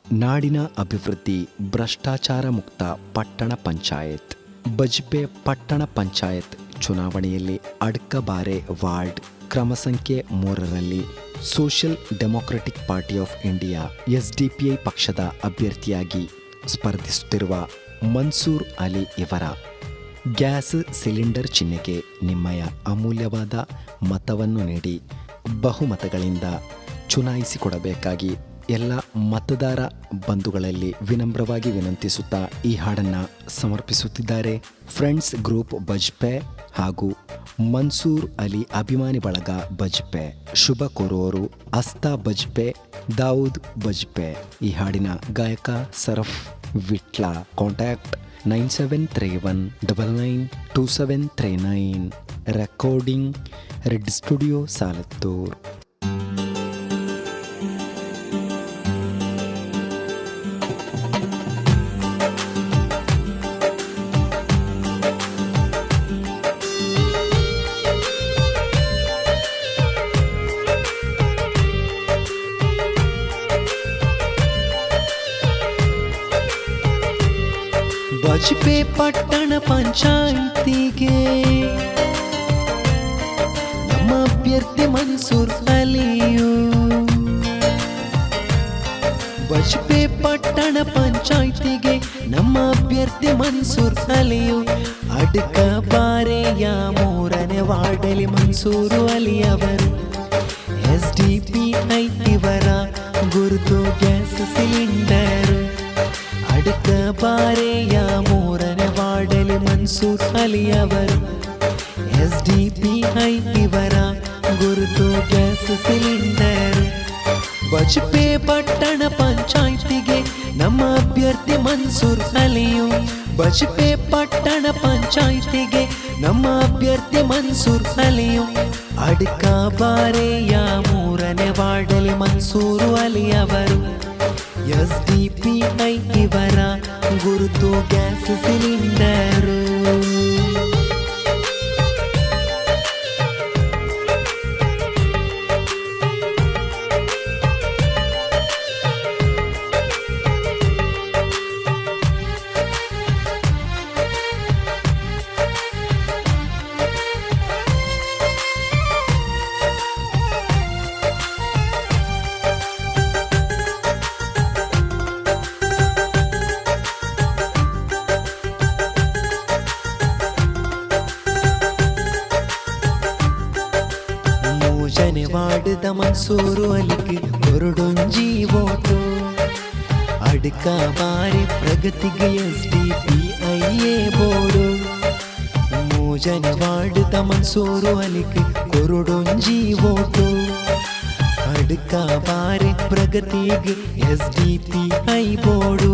ನಾಡಿನ ಅಭಿವೃದ್ಧಿ ಭ್ರಷ್ಟಾಚಾರ ಮುಕ್ತ ಪಟ್ಟಣ ಪಂಚಾಯತ್. ಬಜ್ಪೆ ಪಟ್ಟಣ ಪಂಚಾಯತ್ ಚುನಾವಣೆಯಲ್ಲಿ ಅಡ್ಕಬಾರೆ ವಾರ್ಡ್ ಕ್ರಮ ಸಂಖ್ಯೆ 3ರಲ್ಲಿ social democratic party of India SDPI ಪಕ್ಷದ ಅಭ್ಯರ್ಥಿಯಾಗಿ ಸ್ಪರ್ಧಿಸುತ್ತಿರುವ ಮನ್ಸೂರ್ ಅಲಿ ಇವರ ಗ್ಯಾಸ್ ಸಿಲಿಂಡರ್ ಚಿಹ್ನೆಗೆ ನಿಮ್ಮಯ ಅಮೂಲ್ಯವಾದ ಮತವನ್ನು ನೀಡಿ ಬಹುಮತಗಳಿಂದ ಚುನಾಯಿಸಿಕೊಡಬೇಕಾಗಿ ಎಲ್ಲ ಮತದಾರ ಬಂಧುಗಳಲ್ಲಿ ವಿನಮ್ರವಾಗಿ ವಿನಂತಿಸುತ್ತಾ ಈ ಹಾಡನ್ನು ಸಮರ್ಪಿಸುತ್ತಿದ್ದಾರೆ ಫ್ರೆಂಡ್ಸ್ ಗ್ರೂಪ್ ಬಜ್ಪೆ ಹಾಗೂ ಮನ್ಸೂರ್ ಅಲಿ ಅಭಿಮಾನಿ ಬಳಗ ಬಜ್ಪೆ. ಶುಭ ಕೋರುವವರು ಅಸ್ತಾ ಬಜ್ಪೆ, ದಾವೂದ್ ಬಜ್ಪೆ. ಈ ಹಾಡಿನ ಗಾಯಕ Saraf Vitla. Contact 9731992739. Recording red studio Salathur. Bajpe ಪಟ್ಟಣ ಪಂಚಾಯಿತಿಗೆ ನಮ್ಮ ಅಭ್ಯರ್ಥಿ ಮನ್ಸೂರ್ ಅಲಿಯು. ಬಜ್ಪೆ ಪಟ್ಟಣ ಪಂಚಾಯಿತಿಗೆ ನಮ್ಮ ಅಭ್ಯರ್ಥಿ ಮನ್ಸೂರ್ ಅಲಿಯು. ಅಡ್ಕ ಬಾರೆಯ 3ನೇ ವಾರ್ಡಲ್ಲಿ ಮನ್ಸೂರು ಅಲಿ ಅವರು. SDPI ಇವರ ಗುರುತು ಗ್ಯಾಸ್ ಸಿಲಿಂಡರ್. ಅಡ್ಕ ಬಾರೆಯ 3ನೇ ವಾರ್ಡಲ್ಲಿ ಮನ್ಸೂರ್ ಅಲಿ ಅವರು. SDPI ಇವರ ಗುರುತು ಗ್ಯಾಸ್ ಸಿಲಿಂಡರ್. ಬಜ್ಪೆ ಪಟ್ಟಣ ಪಂಚಾಯಿತಿಗೆ ನಮ್ಮ ಅಭ್ಯರ್ಥಿ ಮನ್ಸೂರ್ ಅಲಿಯು. ಬಜ್ಪೆ ಪಟ್ಟಣ ಪಂಚಾಯಿತಿಗೆ ನಮ್ಮ ಅಭ್ಯರ್ಥಿ ಮನ್ಸೂರ್ ಅಲಿಯು. ಅಡ್ಕ ಬಾರೆಯ 3ನೇ ವಾರ್ಡಲ್ಲಿ ಮನ್ಸೂರು ಅಲಿ ಅವರು. SDPI ಇವರ ಗುರುತು ಗ್ಯಾಸ್ ಸಿಲಿಂಡರು. ಮೂಜನೆ ವಾರ್ಡ್ ಮನ್ಸೂರು ಅಲಿಗೆ ಹೊರಡೊಂಜಿ ಓಟು. ಅಡ್ಕ ಬಾರಿ ಪ್ರಗತಿಗೆ SDPI ಬೋರ್ಡು. ಮೂಜನೆ ವಾರ್ಡ್ ಮನ್ಸೂರು ಅಲಿಗೆ ಹೊರಡೊಂಜಿ ಓಟು. ಅಡ್ಕ ಬಾರಿ ಪ್ರಗತಿಗೆ SDPI ಬೋರ್ಡು.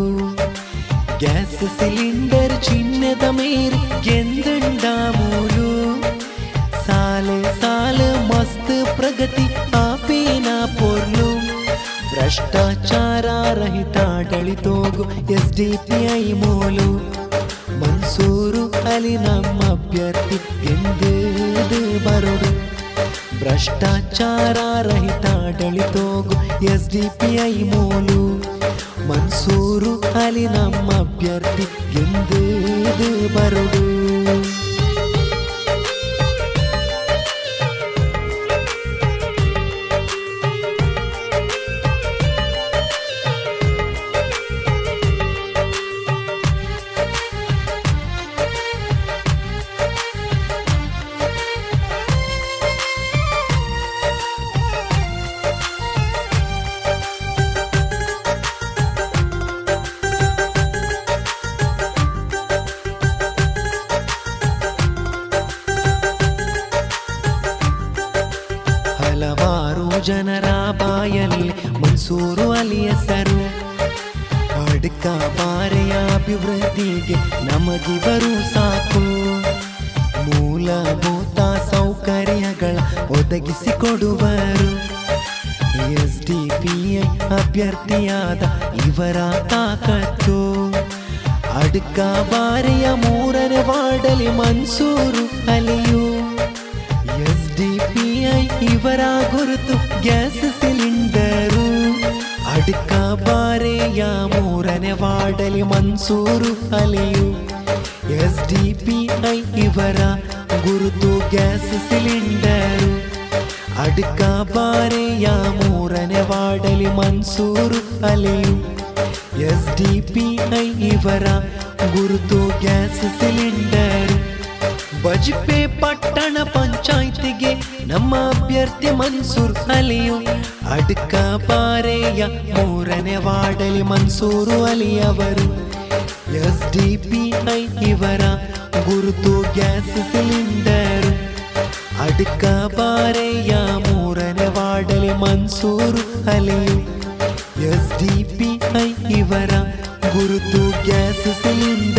ಗ್ಯಾಸ್ ಸಿಲಿಂಡರ್ ಚಿಹ್ನೆದ ಮೇರೆ ಗೆಂದಂಡ ಮೂಲು. ಸಾಲೆ ಸಾಲ ಮಸ್ತ್ ಪ್ರಗತಿ ಆಪೇನ ಪೊರ್ಲು. ಭ್ರಷ್ಟಾಚಾರ ರಹಿತ ಆಡಳಿತೋಗು SDPI ಮೂಲು. ಮನ್ಸೂರು ಅಲಿ ನಮ್ಮ ಅಭ್ಯರ್ಥಿ ಎಂದು ಬರೋಡು. ಭ್ರಷ್ಟಾಚಾರ ರಹಿತ ಆಡಳಿತೋಗು SDPI ಮೂಲು. ಮನ್ಸೂರು ಅಲಿ ನಮ್ಮ ಅಭ್ಯರ್ಥಿ ಎಂದು ಬರೋಡು. ಹಲವಾರು ಜನರ ಬಾಯಲ್ಲಿ ಮನ್ಸೂರು ಅಲಿ ಹೆಸರು. ಅಡ್ಕ ಬಾರೆಯ ಅಭಿವೃದ್ಧಿಗೆ ನಮಗಿವರು ಸಾಕು. ಮೂಲಭೂತ ಸೌಕರ್ಯಗಳ ಒದಗಿಸಿಕೊಡುವರು. SDPI ಅಭ್ಯರ್ಥಿಯಾದ ಇವರ ತಾಕತ್ತು. ಅಡ್ಕ ಬಾರೆಯ 3ನೇ ವಾರ್ಡಲ್ಲಿ ಮನ್ಸೂರು ಅಲಿಯು. SDPI ಇವರ ಗುರುತು ಗ್ಯಾಸ್ ಸಿಲಿಂಡರು. ಅಡ್ಕ ಬಾರೆಯ ಮೂರನೇ ವಾರ್ಡಲಿ ಮನ್ಸೂರು ಅಲಿಯು SDPI ಇವರ ಗುರುತು ಗ್ಯಾಸ್ ಸಿಲಿಂಡರು ಅಡ್ಕ ಬಾರೆಯ ಮೂರನೇ ವಾರ್ಡಲಿ ಮನ್ಸೂರು ಅಲಿಯು SDPI ಇವರ ಗುರುತು ಗ್ಯಾಸ್ ಸಿಲಿಂಡರು ಬಜ್ಪೆ ಪಟ್ಟಣ ಪಂಚಾಯ್ತಿಗೆ ನಮ್ಮ ಅಭ್ಯರ್ಥಿ ಮನ್ಸೂರ್ ಅಲಿಯು ಅಡ್ಕ ಬಾರೆಯ ಮೂರನೇ ವಾರ್ಡಲಿ ಮನ್ಸೂರು ಅಲಿಯವರು SDPI ಇವರ ಗುರುತು ಗ್ಯಾಸ್ ಸಿಲಿಂಡರು ಅಡ್ಕ ಬಾರೆಯ ಮೂರನೇ ವಾರ್ಡಲಿ ಮನ್ಸೂರು ಅಲಿಯು SDPI ಇವರ ಗುರುತು ಗ್ಯಾಸ್ ಸಿಲಿಂಡರ್